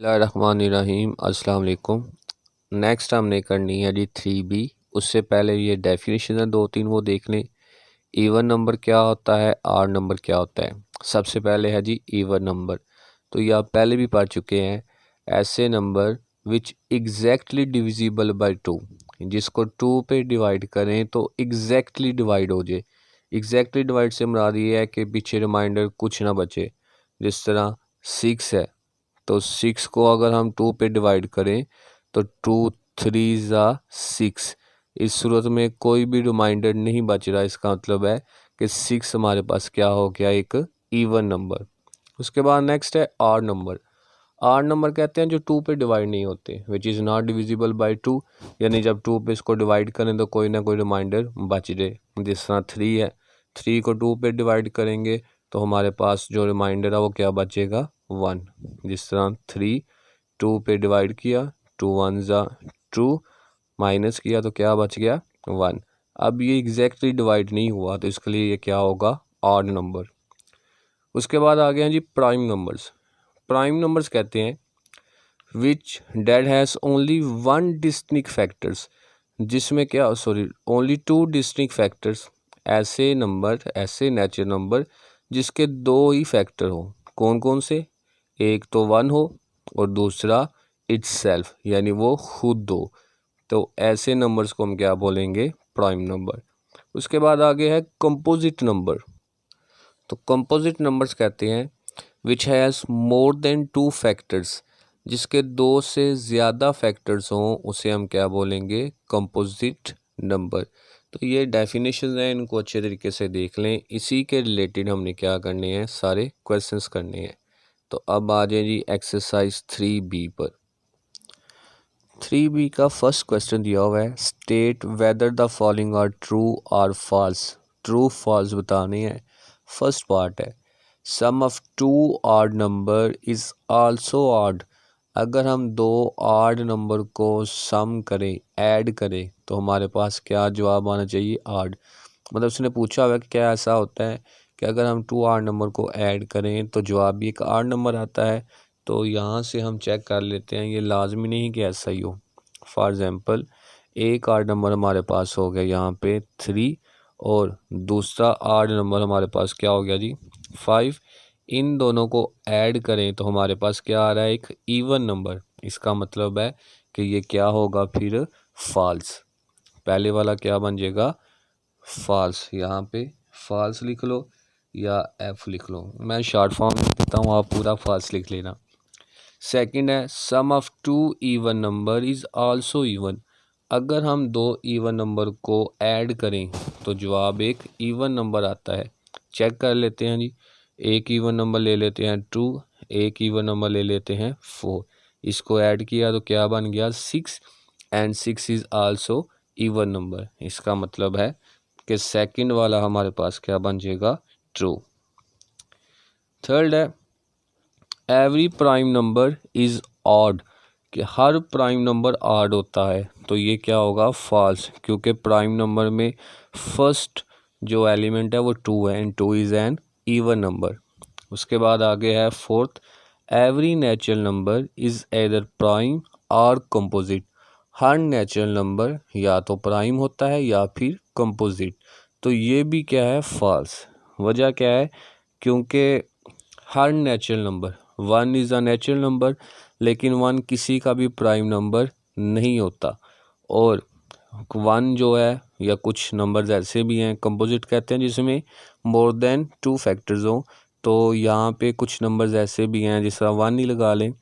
बिस्मिल्लाहिर्रहमानिर्रहीम अस्सलाम वालेकुम। नेक्स्ट हमने करनी है जी 3B। उससे पहले ये डेफिनेशन है दो तीन वो देख लें। इवन नंबर क्या होता है, आड नंबर क्या होता है। सबसे पहले है जी इवन नंबर, तो ये आप पहले भी पढ़ चुके हैं। ऐसे number which exactly divisible by 2, जिसको 2 पे डिवाइड करें तो एग्जैक्टली डिवाइड हो जाए। एग्जैक्टली डिवाइड से मुराद ये है कि पीछे रिमाइंडर कुछ ना बचे। जिस तरह 6 है तो 6 को अगर हम 2 पे डिवाइड करें तो 2 3 ज़ा 6। इस सूरत में कोई भी रिमाइंडर नहीं बच रहा। इसका मतलब है कि 6 हमारे पास क्या हो गया, एक इवन नंबर। उसके बाद नेक्स्ट है आड नंबर। आड नंबर कहते हैं जो 2 पे डिवाइड नहीं होते, which is not divisible by 2, यानी जब 2 पे इसको डिवाइड करें तो कोई ना कोई रिमाइंडर बच जाए। जिस तरह 3 है, 3 को 2 पे डिवाइड करेंगे तो हमारे पास जो रिमाइंडर है वो क्या बचेगा, 1। जिस तरह 3 2 पे डिवाइड किया, 2 1 ज़ा 2, माइनस किया तो क्या बच गया, 1। अब ये एग्जैक्टली डिवाइड नहीं हुआ तो इसके लिए ये क्या होगा, ऑड नंबर। उसके बाद आ गए हैं जी प्राइम नंबर्स। प्राइम नंबर्स कहते हैं which that has only one distinct factors, जिसमें क्या ओनली 2 डिस्टिंक्ट फैक्टर्स। ऐसे नंबर, ऐसे नेचुरल नंबर जिसके 2 ही फैक्टर हो। कौन कौन से, एक तो 1 हो और दूसरा इट्सेल्फ, यानी वो खुद हो। तो ऐसे नंबर्स को हम क्या बोलेंगे, प्राइम नंबर। उसके बाद आगे है कंपोजिट नंबर। तो कंपोजिट नंबर्स कहते हैं which has more than 2 factors, जिसके 2 से ज़्यादा फैक्टर्स हों उसे हम क्या बोलेंगे, कंपोजिट नंबर। तो ये डेफिनेशन है, इनको अच्छे तरीके से देख लें। इसी के रिलेटेड हमने क्या करने हैं, सारे क्वेश्चंस करने हैं। तो अब आ जाए जी एक्सरसाइज 3B पर। 3B का फर्स्ट क्वेश्चन दिया हुआ है, state whether the following are true और फॉल्स। ट्रू फॉल्स बताने हैं। फर्स्ट पार्ट है sum of 2 odd number is also odd. अगर हम 2 ऑड नंबर को सम करें, ऐड करें, तो हमारे पास क्या जवाब आना चाहिए, ऑड। मतलब उसने पूछा हुआ है कि क्या ऐसा होता है कि अगर हम 2 ऑड नंबर को ऐड करें तो जवाब भी एक ऑड नंबर आता है। तो यहाँ से हम चेक कर लेते हैं, ये लाजमी नहीं कि ऐसा ही हो। फॉर एग्ज़ाम्पल एक ऑड नंबर हमारे पास हो गया यहाँ पे 3 और दूसरा ऑड नंबर हमारे पास क्या हो गया जी, 5। इन दोनों को ऐड करें तो हमारे पास क्या आ रहा है, एक इवन नंबर। इसका मतलब है कि ये क्या होगा फिर, फॉल्स। पहले वाला क्या बन जाएगा, फॉल्स। यहाँ पे फॉल्स लिख लो या एफ लिख लो, मैं शॉर्ट फॉर्म लिख देता हूँ, आप पूरा फॉल्स लिख लेना। सेकंड है sum of 2 even number is also even. अगर हम 2 इवन नंबर को ऐड करें तो जवाब एक इवन नंबर आता है। चेक कर लेते हैं जी। एक इवन नंबर ले लेते हैं 2, एक इवन नंबर ले लेते हैं 4। इसको ऐड किया तो क्या बन गया, 6, and 6 is also even number. इसका मतलब है कि सेकंड वाला हमारे पास क्या बन जाएगा, ट्रू। थर्ड है every prime number is odd, कि हर प्राइम नंबर ऑड होता है। तो ये क्या होगा, फॉल्स, क्योंकि प्राइम नंबर में फर्स्ट जो एलिमेंट है वो 2 है and 2 is an even number. उसके बाद आगे है fourth, every natural number is either prime और कंपोजिट। हर नेचुरल नंबर या तो प्राइम होता है या फिर कंपोजिट। तो ये भी क्या है, फॉल्स। वजह क्या है, क्योंकि हर natural number, 1 is a natural number, लेकिन 1 किसी का भी प्राइम नंबर नहीं होता। और 1 जो है, या कुछ नंबर्स ऐसे भी हैं कंपोजिट कहते हैं जिसमें मोर देन 2 फैक्टर्स हों। तो यहाँ पे कुछ नंबर्स ऐसे भी हैं, जिस तरह 1 ही लगा लें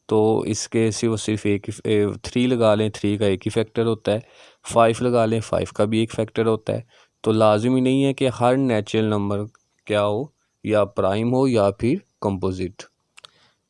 तो इसके सिर्फ एक ही 3 लगा लें, 3 का एक ही फैक्टर होता है। 5 लगा लें, 5 का भी एक फैक्टर होता है। तो लाजमी नहीं है कि हर नेचुरल नंबर क्या हो, या प्राइम हो या फिर कंपोजिट।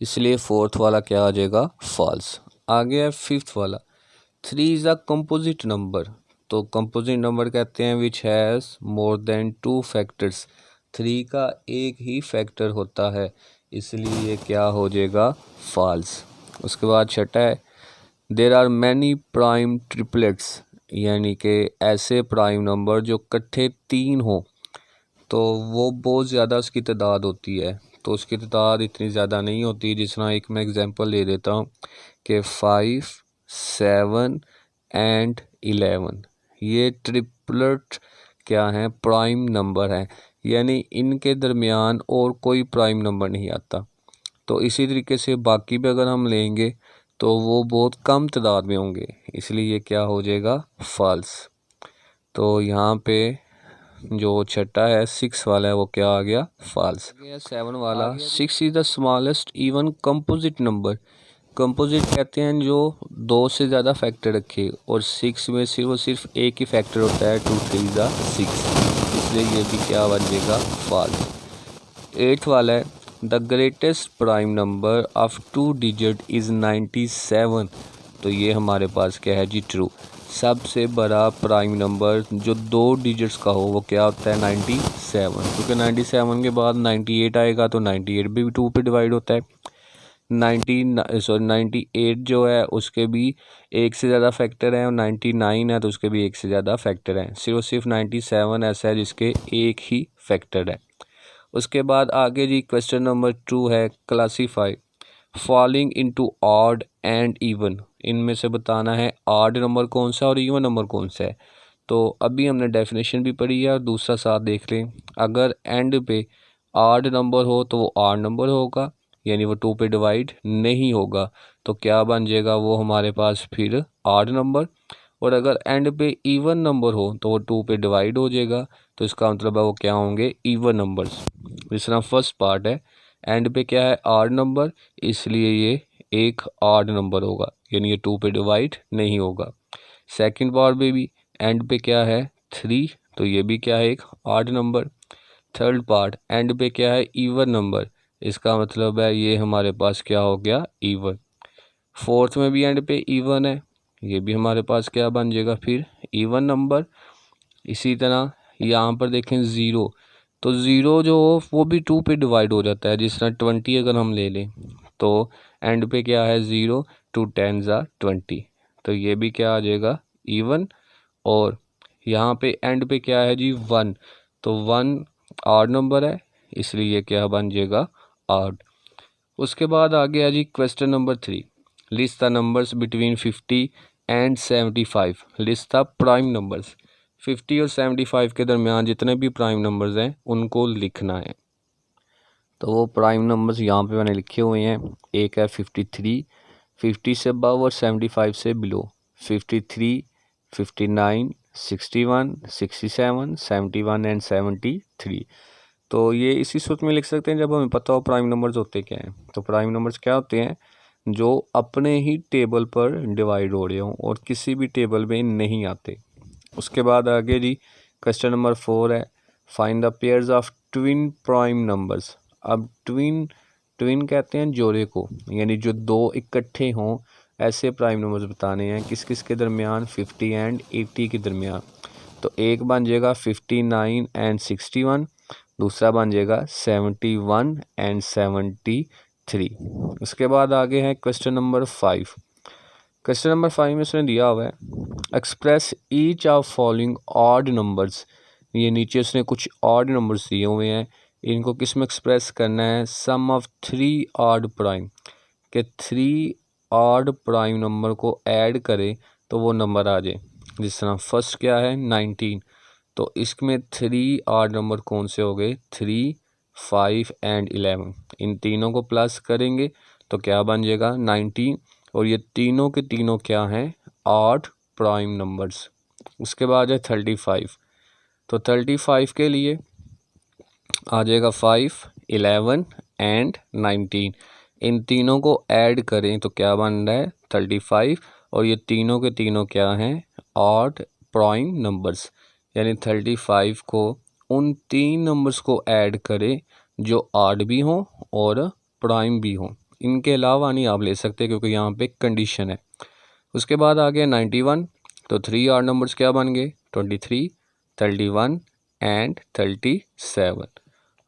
इसलिए फोर्थ वाला क्या आ जाएगा, फॉल्स। आगे है फिफ्थ वाला, 3 इज़ अ कंपोजिट नंबर। तो कंपोजिट नंबर कहते हैं which has more than 2 factors. 3 का एक ही फैक्टर होता है, इसलिए ये क्या हो जाएगा, फॉल्स। उसके बाद छठा है there are many prime triplets, यानी कि ऐसे प्राइम नंबर जो इकट्ठे 3 हो तो वो बहुत ज़्यादा उसकी तादाद होती है। तो उसकी तादाद इतनी ज़्यादा नहीं होती। जिस तरह एक मैं एग्जांपल ले देता हूँ कि 5, 7 एंड 11 ये ट्रिपलेट क्या हैं, प्राइम नंबर हैं, यानी इनके दरमियान और कोई प्राइम नंबर नहीं आता। तो इसी तरीके से बाकी भी अगर हम लेंगे तो वो बहुत कम तादाद में होंगे, इसलिए ये क्या हो जाएगा, फॉल्स। तो यहाँ पे जो छठा है 6 वाला है वो क्या आ गया, फॉल्स। 7 वाला 6 is the smallest even composite number. Composite कहते हैं जो 2 से ज़्यादा फैक्टर रखे, और 6 में सिर्फ एक ही फैक्टर होता है, 2 3 ज़ा 6, इसलिए ये भी क्या बन जाएगा, फॉल्स। 8 वाला है the greatest prime number of 2 digit is 97। तो ये हमारे पास क्या है जी, ट्रू। सबसे बड़ा प्राइम नंबर जो 2 डिजिट्स का हो वो क्या होता है, 97, क्योंकि 97 के बाद 98 आएगा तो 98 भी 2 पे डिवाइड होता है। 98 जो है उसके भी एक से ज़्यादा फैक्टर हैं, और 99 है तो उसके भी एक से ज़्यादा फैक्टर हैं। सिर्फ 97 ऐसा है जिसके एक ही फैक्टर है। उसके बाद आगे जी क्वेश्चन नंबर 2 है classify falling into odd and even. इनमें से बताना है ऑड नंबर कौन सा और इवन नंबर कौन सा है। तो अभी हमने डेफिनेशन भी पढ़ी है और दूसरा साथ देख लें। अगर एंड पे ऑड नंबर हो तो वो ऑड नंबर होगा, यानी वो 2 पे डिवाइड नहीं होगा, तो क्या बन जाएगा वो हमारे पास फिर ऑड नंबर। और अगर एंड पे इवन नंबर हो तो वो 2 पे डिवाइड हो जाएगा, तो इसका मतलब है वो क्या होंगे, इवन नंबर्स। जिस तरह फर्स्ट पार्ट है एंड पे क्या है, ऑड नंबर, इसलिए ये एक ऑड नंबर होगा, यानी ये 2 पे डिवाइड नहीं होगा। सेकंड पार्ट में भी एंड पे क्या है, 3, तो ये भी क्या है, एक odd number. Third part and पे क्या है, इवन नंबर, इसका मतलब है ये हमारे पास क्या हो गया, इवन। फोर्थ में भी एंड पे इवन है, ये भी हमारे पास क्या बन जाएगा फिर, इवन नंबर। इसी तरह यहाँ पर देखें 0, तो 0 जो हो वो भी 2 पे डिवाइड हो जाता है। जिस तरह 20 अगर हम ले लें तो एंड पे क्या है, 0, 2 10 ज़ा 20, तो ये भी क्या आ जाएगा, इवन। और यहाँ पे एंड पे क्या है जी, 1, तो 1 ऑड नंबर है, इसलिए ये क्या बन जाएगा, ऑड। उसके बाद आ गया जी question number 3, list the numbers between 50 and 75। List the prime numbers, 50 और 75 के दरमियान जितने भी प्राइम नंबर्स हैं उनको लिखना है। तो वो प्राइम नंबर्स यहाँ पे मैंने लिखे हुए हैं। एक है 53, 50 से अबव और 75 से बिलो। 53, 59, 61, 67, 71 एंड 73। तो ये इसी सूत्र में लिख सकते हैं जब हमें पता हो प्राइम नंबर्स होते क्या हैं। तो प्राइम नंबर्स क्या होते हैं, जो अपने ही टेबल पर डिवाइड हो रहे हों और किसी भी टेबल में नहीं आते। उसके बाद आगे जी क्वेश्चन नंबर 4 है find the pairs of twin prime numbers. अब ट्विन कहते हैं जोड़े को, यानी जो 2 इकट्ठे हों ऐसे प्राइम नंबर्स बताने हैं। किस किस के दरमियान, 50 एंड 80 के दरमियान। तो एक बन जाएगा 59 एंड 61, दूसरा बन जाएगा 71 एंड 73। उसके बाद आगे है क्वेश्चन नंबर 5। क्वेश्चन नंबर 5 में उसने दिया हुआ है express each of following odd numbers. ये नीचे उसने कुछ ऑड नंबर्स दिए हुए हैं, इनको किस में एक्सप्रेस करना है, सम ऑफ 3 ऑड प्राइम, के 3 ऑड प्राइम नंबर को ऐड करें तो वो नंबर आ जाए। जिस तरह फर्स्ट क्या है 19, तो इसमें 3 ऑड नंबर कौन से हो गए, 3, 5 एंड 11। इन तीनों को प्लस करेंगे तो क्या बन जाएगा 19, और ये तीनों के तीनों क्या हैं, ऑड प्राइम नंबर्स। उसके बाद है 35, तो 35 के लिए आ जाएगा 5, 11 एंड 19। इन तीनों को ऐड करें तो क्या बन रहा है 35, और ये तीनों के तीनों क्या हैं, ऑड प्राइम नंबर्स। यानी 35 को उन 3 नंबर्स को ऐड करें जो ऑड भी हों और प्राइम भी हों। इनके अलावा नहीं आप ले सकते क्योंकि यहाँ पे कंडीशन है। उसके बाद आ गया 91, तो 3 ऑड नंबर्स क्या बन गए, 23, 31 एंड 37।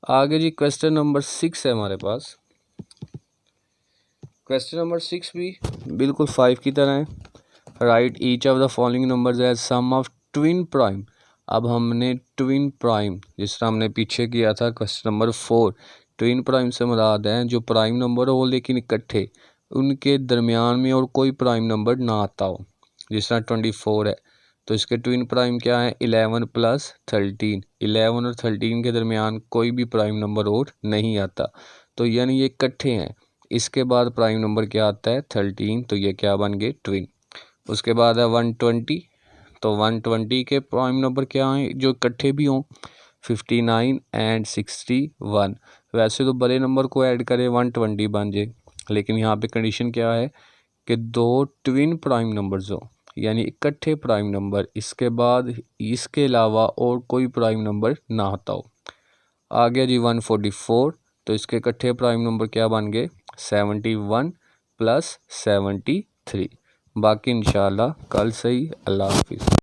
आगे जी क्वेश्चन नंबर 6 है हमारे पास। क्वेश्चन नंबर 6 भी बिल्कुल 5 की तरह है। Write each of the following numbers as sum of twin prime. अब हमने ट्विन प्राइम, जिस तरह हमने पीछे किया था क्वेश्चन नंबर 4, ट्विन प्राइम से मुराद है जो प्राइम नंबर हो लेकिन इकट्ठे, उनके दरमियान में और कोई प्राइम नंबर ना आता हो। जिस तरह 24 है तो इसके ट्विन प्राइम क्या है 11 + 13, 11 और 13 के दरमियान कोई भी प्राइम नंबर और नहीं आता, तो यानी ये इकट्ठे हैं। इसके बाद प्राइम नंबर क्या आता है 13, तो ये क्या बन गए ट्विन। उसके बाद है 120, तो 120 के प्राइम नंबर क्या हैं जो इकट्ठे भी हों 59 एंड 61। वैसे तो बड़े नंबर को ऐड करें 120 बन जाए, लेकिन यहाँ पे कंडीशन क्या है कि दो ट्विन प्राइम नंबर्स हो, यानी इकट्ठे प्राइम नंबर, इसके बाद इसके अलावा और कोई प्राइम नंबर ना आता हो। आ गया जी 144, तो इसके इकट्ठे प्राइम नंबर क्या बन गए 71 + 73। बाकी इंशाल्लाह कल सही। अल्लाह हाफिज़।